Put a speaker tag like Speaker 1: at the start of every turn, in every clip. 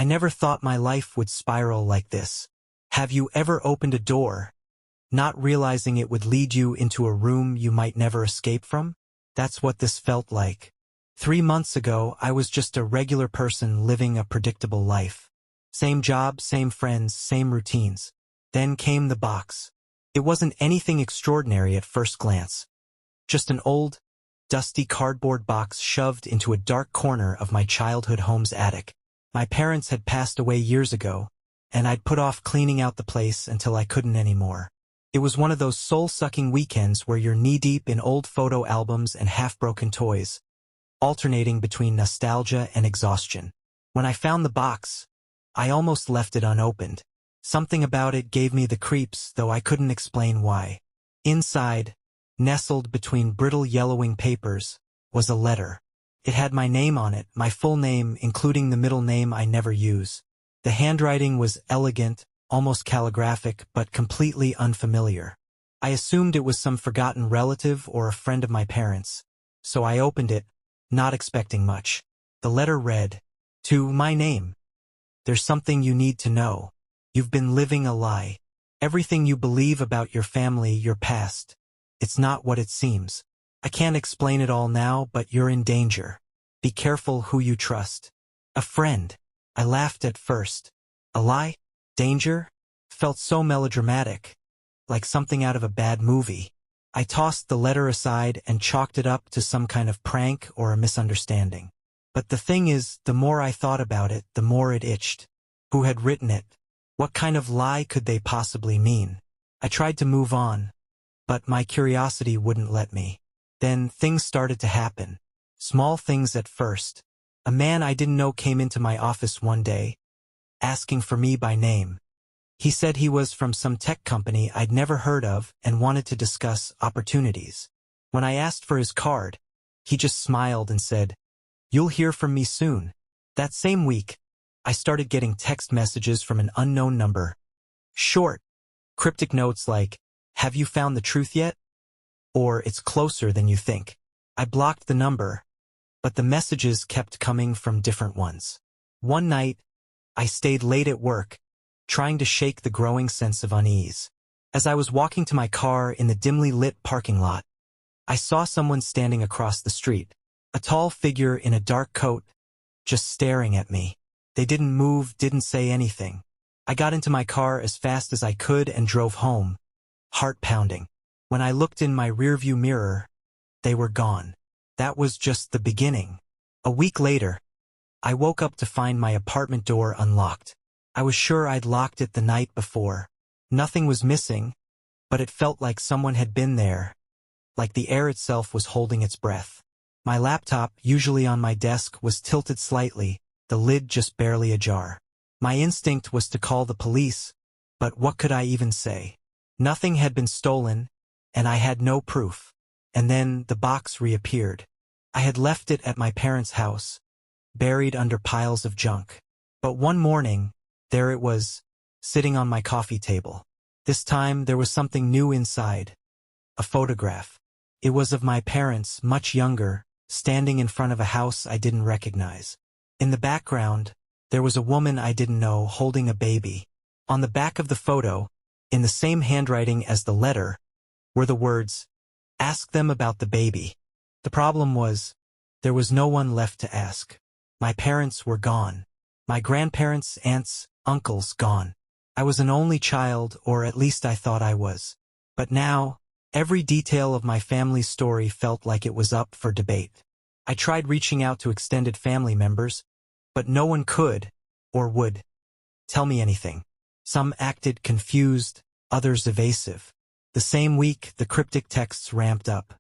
Speaker 1: I never thought my life would spiral like this. Have you ever opened a door, not realizing it would lead you into a room you might never escape from? That's what this felt like. 3 months ago, I was just a regular person living a predictable life. Same job, same friends, same routines. Then came the box. It wasn't anything extraordinary at first glance. Just an old, dusty cardboard box shoved into a dark corner of my childhood home's attic. My parents had passed away years ago, and I'd put off cleaning out the place until I couldn't anymore. It was one of those soul-sucking weekends where you're knee-deep in old photo albums and half-broken toys, alternating between nostalgia and exhaustion. When I found the box, I almost left it unopened. Something about it gave me the creeps, though I couldn't explain why. Inside, nestled between brittle yellowing papers, was a letter. It had my name on it, my full name, including the middle name I never use. The handwriting was elegant, almost calligraphic, but completely unfamiliar. I assumed it was some forgotten relative or a friend of my parents, so I opened it, not expecting much. The letter read, "To my name. There's something you need to know. You've been living a lie. Everything you believe about your family, your past. It's not what it seems. I can't explain it all now, but you're in danger. Be careful who you trust." A friend. I laughed at first. A lie? Danger? Felt so melodramatic, like something out of a bad movie. I tossed the letter aside and chalked it up to some kind of prank or a misunderstanding. But the thing is, the more I thought about it, the more it itched. Who had written it? What kind of lie could they possibly mean? I tried to move on, but my curiosity wouldn't let me. Then things started to happen. Small things at first. A man I didn't know came into my office one day, asking for me by name. He said he was from some tech company I'd never heard of and wanted to discuss opportunities. When I asked for his card, he just smiled and said, "You'll hear from me soon." That same week, I started getting text messages from an unknown number. Short, cryptic notes like, "Have you found the truth yet?" Or "It's closer than you think." I blocked the number, but the messages kept coming from different ones. One night, I stayed late at work, trying to shake the growing sense of unease. As I was walking to my car in the dimly lit parking lot, I saw someone standing across the street, a tall figure in a dark coat, just staring at me. They didn't move, didn't say anything. I got into my car as fast as I could and drove home, heart pounding. When I looked in my rearview mirror, they were gone. That was just the beginning. A week later, I woke up to find my apartment door unlocked. I was sure I'd locked it the night before. Nothing was missing, but it felt like someone had been there, like the air itself was holding its breath. My laptop, usually on my desk, was tilted slightly, the lid just barely ajar. My instinct was to call the police, but what could I even say? Nothing had been stolen, and I had no proof. And then the box reappeared. I had left it at my parents' house, buried under piles of junk. But one morning, there it was, sitting on my coffee table. This time there was something new inside. A photograph. It was of my parents, much younger, standing in front of a house I didn't recognize. In the background, there was a woman I didn't know holding a baby. On the back of the photo, in the same handwriting as the letter, were the words, "Ask them about the baby." The problem was, there was no one left to ask. My parents were gone. My grandparents, aunts, uncles, gone. I was an only child, or at least I thought I was. But now, every detail of my family's story felt like it was up for debate. I tried reaching out to extended family members, but no one could, or would, tell me anything. Some acted confused, others evasive. The same week, the cryptic texts ramped up.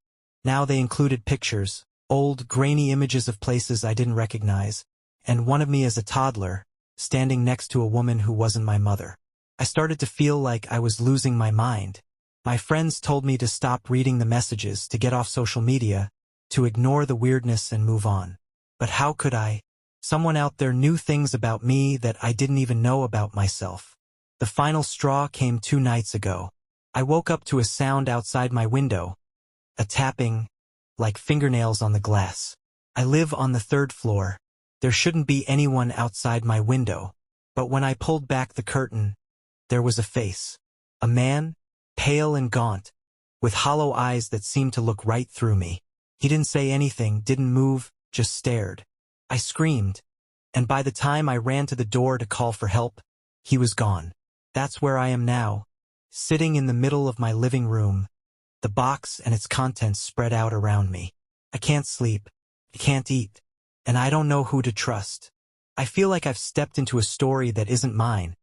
Speaker 1: Now they included pictures, old, grainy images of places I didn't recognize, and one of me as a toddler, standing next to a woman who wasn't my mother. I started to feel like I was losing my mind. My friends told me to stop reading the messages, to get off social media, to ignore the weirdness and move on. But how could I? Someone out there knew things about me that I didn't even know about myself. The final straw came 2 nights ago. I woke up to a sound outside my window, a tapping, like fingernails on the glass. I live on the 3rd floor. There shouldn't be anyone outside my window. But when I pulled back the curtain, there was a face. A man, pale and gaunt, with hollow eyes that seemed to look right through me. He didn't say anything, didn't move, just stared. I screamed, and by the time I ran to the door to call for help, he was gone. That's where I am now, sitting in the middle of my living room, the box and its contents spread out around me. I can't sleep, I can't eat, and I don't know who to trust. I feel like I've stepped into a story that isn't mine,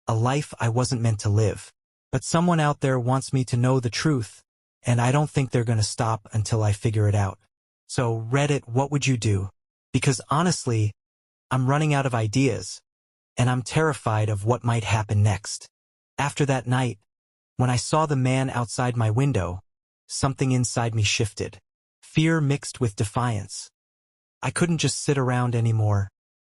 Speaker 1: a life I wasn't meant to live. But someone out there wants me to know the truth, and I don't think they're going to stop until I figure it out. So Reddit, what would you do? Because honestly, I'm running out of ideas, and I'm terrified of what might happen next. After that night, when I saw the man outside my window, something inside me shifted. Fear mixed with defiance. I couldn't just sit around anymore,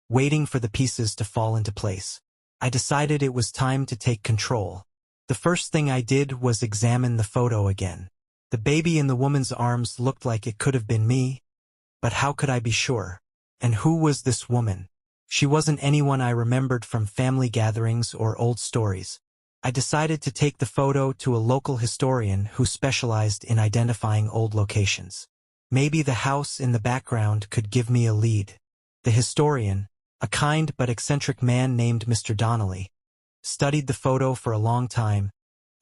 Speaker 1: waiting for the pieces to fall into place. I decided it was time to take control. The first thing I did was examine the photo again. The baby in the woman's arms looked like it could have been me, but how could I be sure? And who was this woman? She wasn't anyone I remembered from family gatherings or old stories. I decided to take the photo to a local historian who specialized in identifying old locations. Maybe the house in the background could give me a lead. The historian, a kind but eccentric man named Mr. Donnelly, studied the photo for a long time,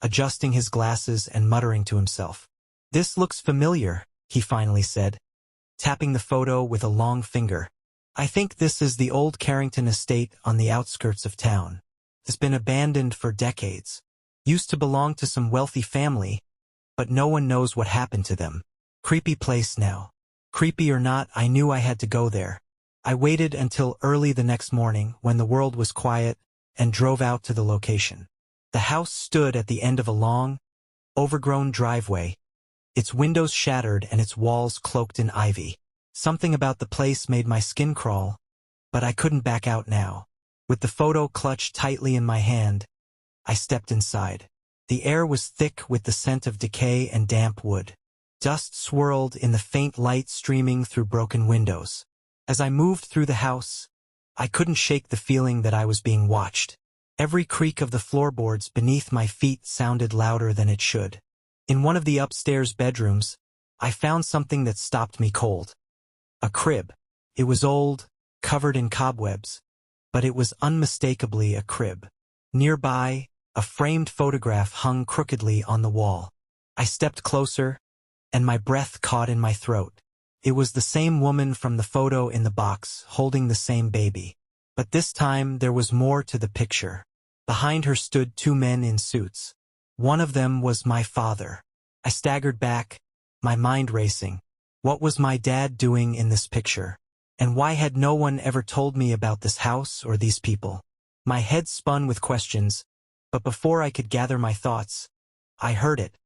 Speaker 1: adjusting his glasses and muttering to himself. "This looks familiar," he finally said, tapping the photo with a long finger. "I think this is the old Carrington estate on the outskirts of town. It's been abandoned for decades. Used to belong to some wealthy family, but no one knows what happened to them. Creepy place now." Creepy or not, I knew I had to go there. I waited until early the next morning when the world was quiet and drove out to the location. The house stood at the end of a long, overgrown driveway, its windows shattered and its walls cloaked in ivy. Something about the place made my skin crawl, but I couldn't back out now. With the photo clutched tightly in my hand, I stepped inside. The air was thick with the scent of decay and damp wood. Dust swirled in the faint light streaming through broken windows. As I moved through the house, I couldn't shake the feeling that I was being watched. Every creak of the floorboards beneath my feet sounded louder than it should. In one of the upstairs bedrooms, I found something that stopped me cold. A crib. It was old, covered in cobwebs, but it was unmistakably a crib. Nearby, a framed photograph hung crookedly on the wall. I stepped closer, and my breath caught in my throat. It was the same woman from the photo in the box, holding the same baby. But this time there was more to the picture. Behind her stood two men in suits. One of them was my father. I staggered back, my mind racing. What was my dad doing in this picture? And why had no one ever told me about this house or these people? My head spun with questions, but before I could gather my thoughts, I heard it.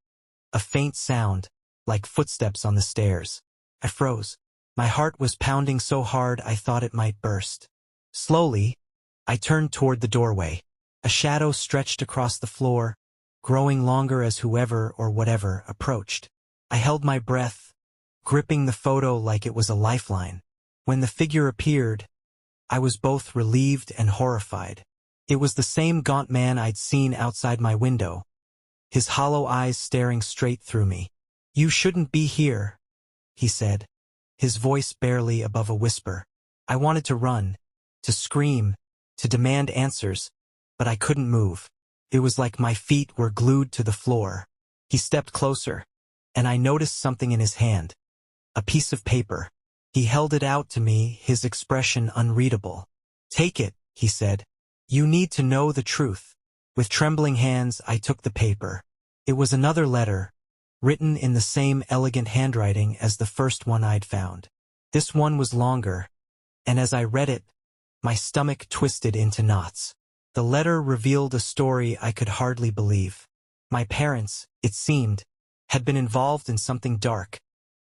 Speaker 1: A faint sound, like footsteps on the stairs. I froze. My heart was pounding so hard I thought it might burst. Slowly, I turned toward the doorway. A shadow stretched across the floor, growing longer as whoever or whatever approached. I held my breath, gripping the photo like it was a lifeline. When the figure appeared, I was both relieved and horrified. It was the same gaunt man I'd seen outside my window, his hollow eyes staring straight through me. "You shouldn't be here," he said, his voice barely above a whisper. I wanted to run, to scream, to demand answers, but I couldn't move. It was like my feet were glued to the floor. He stepped closer, and I noticed something in his hand. A piece of paper. He held it out to me, his expression unreadable. "Take it," he said. "You need to know the truth." With trembling hands, I took the paper. It was another letter, written in the same elegant handwriting as the first one I'd found. This one was longer, and as I read it, my stomach twisted into knots. The letter revealed a story I could hardly believe. My parents, it seemed, had been involved in something dark,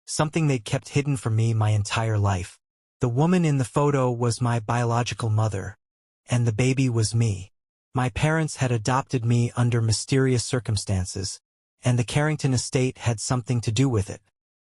Speaker 1: something they'd kept hidden from me my entire life. The woman in the photo was my biological mother, and the baby was me. My parents had adopted me under mysterious circumstances, and the Carrington estate had something to do with it.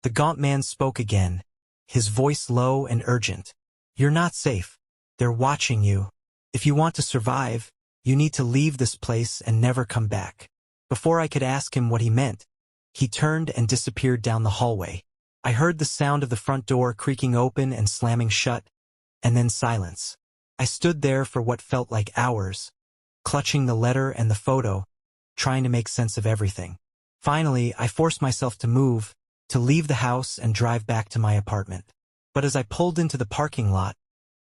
Speaker 1: The gaunt man spoke again, his voice low and urgent. You're not safe. They're watching you. If you want to survive, you need to leave this place and never come back. Before I could ask him what he meant, he turned and disappeared down the hallway. I heard the sound of the front door creaking open and slamming shut, and then silence. I stood there for what felt like hours, clutching the letter and the photo, trying to make sense of everything. Finally, I forced myself to move, to leave the house and drive back to my apartment. But as I pulled into the parking lot,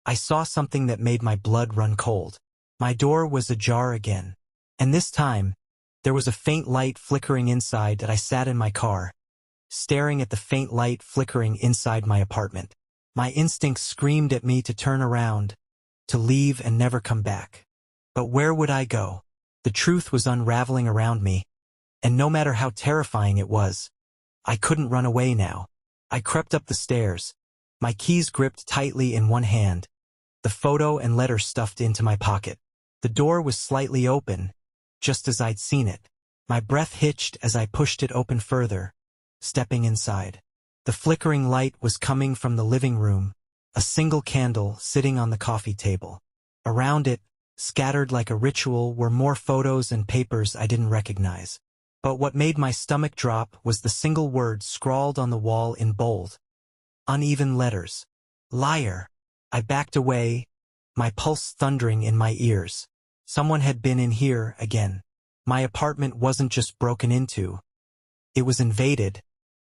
Speaker 1: I saw something that made my blood run cold. My door was ajar again, and this time, there was a faint light flickering inside. I sat in my car, staring at the faint light flickering inside my apartment. My instincts screamed at me to turn around, to leave and never come back. But where would I go? The truth was unraveling around me, and no matter how terrifying it was, I couldn't run away now. I crept up the stairs, my keys gripped tightly in one hand, the photo and letter stuffed into my pocket. The door was slightly open, just as I'd seen it. My breath hitched as I pushed it open further, stepping inside. The flickering light was coming from the living room, a single candle sitting on the coffee table. Around it, scattered like a ritual, were more photos and papers I didn't recognize. But what made my stomach drop was the single word scrawled on the wall in bold, uneven letters. Liar. I backed away, my pulse thundering in my ears. Someone had been in here again. My apartment wasn't just broken into. It was invaded,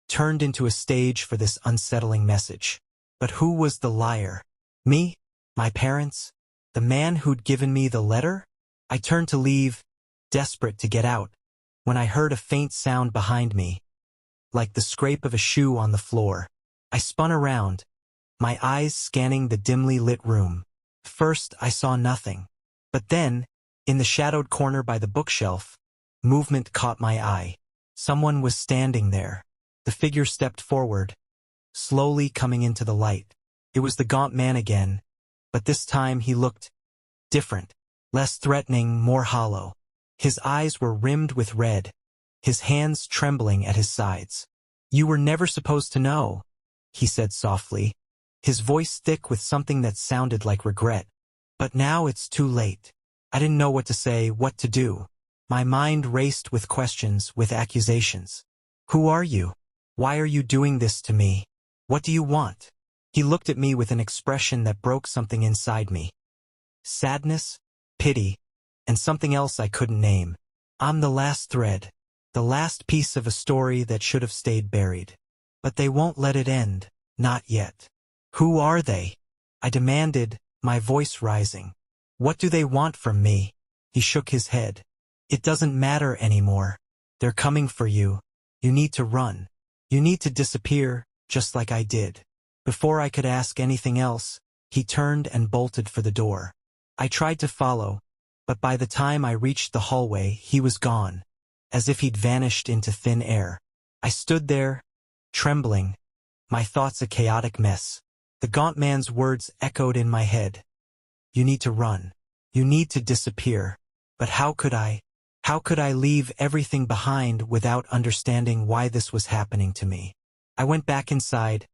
Speaker 1: turned into a stage for this unsettling message. But who was the liar? Me? My parents? The man who'd given me the letter? I turned to leave, desperate to get out, when I heard a faint sound behind me, like the scrape of a shoe on the floor. I spun around, my eyes scanning the dimly lit room. First, I saw nothing. But then, in the shadowed corner by the bookshelf, movement caught my eye. Someone was standing there. The figure stepped forward, slowly coming into the light. It was the gaunt man again, but this time he looked different, less threatening, more hollow. His eyes were rimmed with red, his hands trembling at his sides. "You were never supposed to know," he said softly, his voice thick with something that sounded like regret. "But now it's too late." I didn't know what to say, what to do. My mind raced with questions, with accusations. "Who are you? Why are you doing this to me? What do you want?" He looked at me with an expression that broke something inside me. Sadness, pity, and something else I couldn't name. I'm the last thread, the last piece of a story that should have stayed buried. But they won't let it end, not yet. "Who are they?" I demanded, my voice rising. "What do they want from me?" He shook his head. "It doesn't matter anymore. They're coming for you. You need to run. You need to disappear, just like I did." Before I could ask anything else, he turned and bolted for the door. I tried to follow, but by the time I reached the hallway, he was gone, as if he'd vanished into thin air. I stood there, trembling, my thoughts a chaotic mess. The gaunt man's words echoed in my head. "You need to run. You need to disappear." But how could I? How could I leave everything behind without understanding why this was happening to me? I went back inside,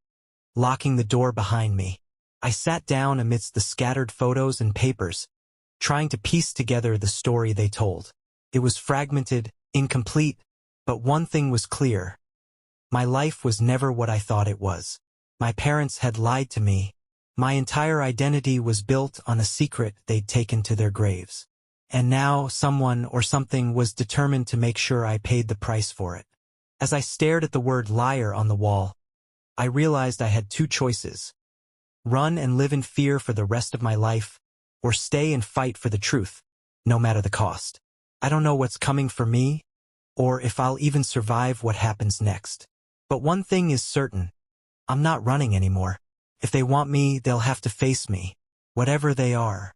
Speaker 1: locking the door behind me. I sat down amidst the scattered photos and papers, trying to piece together the story they told. It was fragmented, incomplete, but one thing was clear. My life was never what I thought it was. My parents had lied to me. My entire identity was built on a secret they'd taken to their graves. And now someone or something was determined to make sure I paid the price for it. As I stared at the word liar on the wall, I realized I had two choices: run and live in fear for the rest of my life, or stay and fight for the truth, no matter the cost. I don't know what's coming for me, or if I'll even survive what happens next. But one thing is certain: I'm not running anymore. If they want me, they'll have to face me, whatever they are.